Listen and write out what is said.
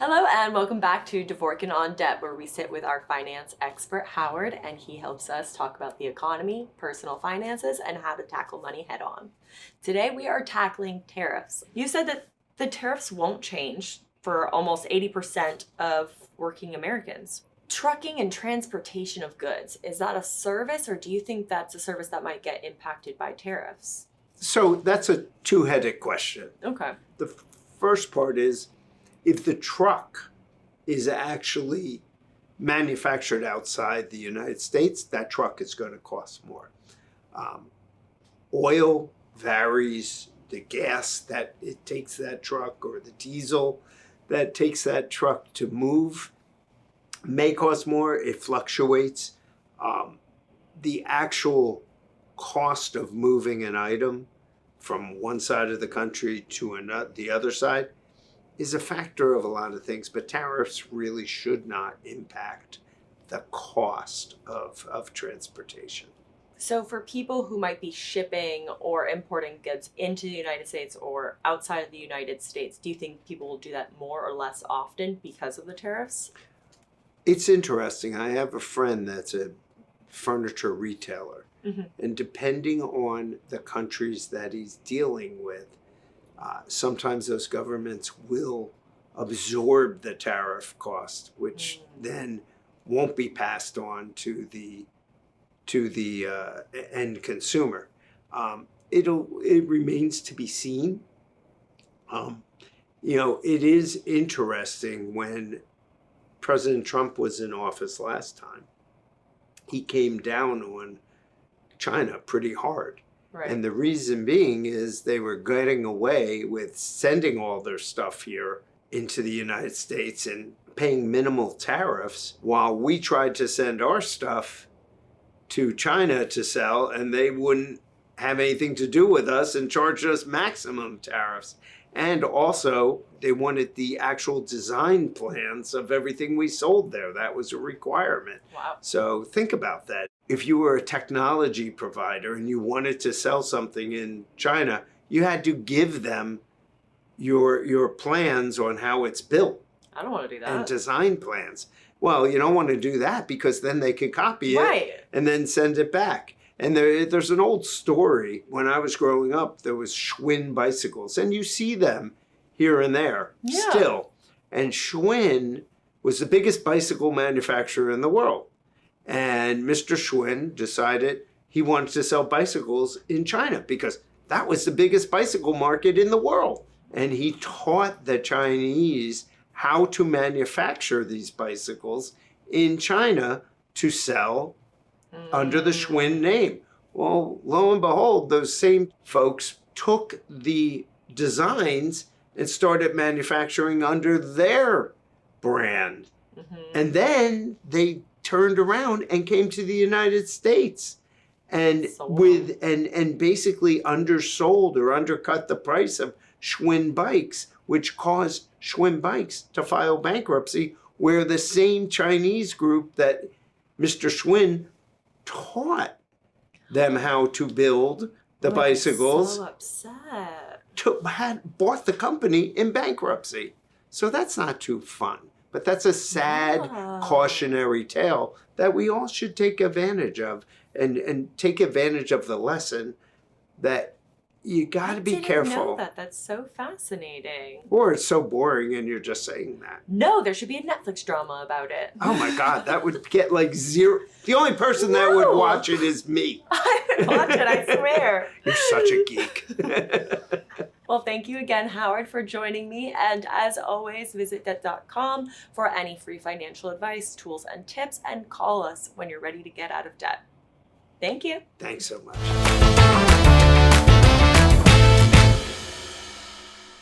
Hello and welcome back to Dvorkin on Debt, where we sit with our finance expert Howard, and he helps us talk about the economy, personal finances, and how to tackle money head on. Today we are tackling tariffs. You said that the tariffs won't change for almost 80% of working Americans. Trucking and transportation of goods, is that a service, or do you think that's a service that might get impacted by tariffs? So that's a two-headed question. Okay. The first part is, if the truck is actually manufactured outside the United States, that truck is going to cost more. Oil varies, the gas that it takes that truck or the diesel that takes that truck to move may cost more. It fluctuates. The actual cost of moving an item from one side of the country to the other side is a factor of a lot of things, but tariffs really should not impact the cost of transportation. So for people who might be shipping or importing goods into the United States or outside of the United States, do you think people will do that more or less often because of the tariffs? It's interesting. I have a friend that's a furniture retailer, and depending on the countries that he's dealing with, sometimes those governments will absorb the tariff cost, which then won't be passed on to the end consumer. It remains to be seen. It is interesting. When President Trump was in office last time, he came down on China pretty hard. Right. And the reason being is they were getting away with sending all their stuff here into the United States and paying minimal tariffs while we tried to send our stuff to China to sell, and they wouldn't have anything to do with us and charged us maximum tariffs. And also, they wanted the actual design plans of everything we sold there. That was a requirement. Wow. So think about that. If you were a technology provider and you wanted to sell something in China, you had to give them your plans on how it's built. I don't want to do that. And design plans. Well, you don't want to do that because then they could copy it Right. and then send it back. And there's an old story. When I was growing up, there was Schwinn bicycles, and you see them here and there still. And Schwinn was the biggest bicycle manufacturer in the world. And Mr. Schwinn decided he wanted to sell bicycles in China because that was the biggest bicycle market in the world. And he taught the Chinese how to manufacture these bicycles in China to sell under the Schwinn name. Well, lo and behold, those same folks took the designs and started manufacturing under their brand. And then they turned around and came to the United States and and basically undersold or undercut the price of Schwinn bikes, which caused Schwinn bikes to file bankruptcy, where the same Chinese group that Mr. Schwinn taught them how to build the bicycles So upset. had bought the company in bankruptcy. So that's not too fun. But that's a sad cautionary tale that we all should take advantage of and take advantage of the lesson that you got to be careful. I didn't know that. That's so fascinating. Or it's so boring and you're just saying that. No, there should be a Netflix drama about it. Oh my God, that would get like zero. The only person that would watch it is me. I would watch it, I swear. You're such a geek. Well, thank you again, Howard, for joining me. And as always, visit Debt.com for any free financial advice, tools, and tips, and call us when you're ready to get out of debt. Thank you. Thanks so much.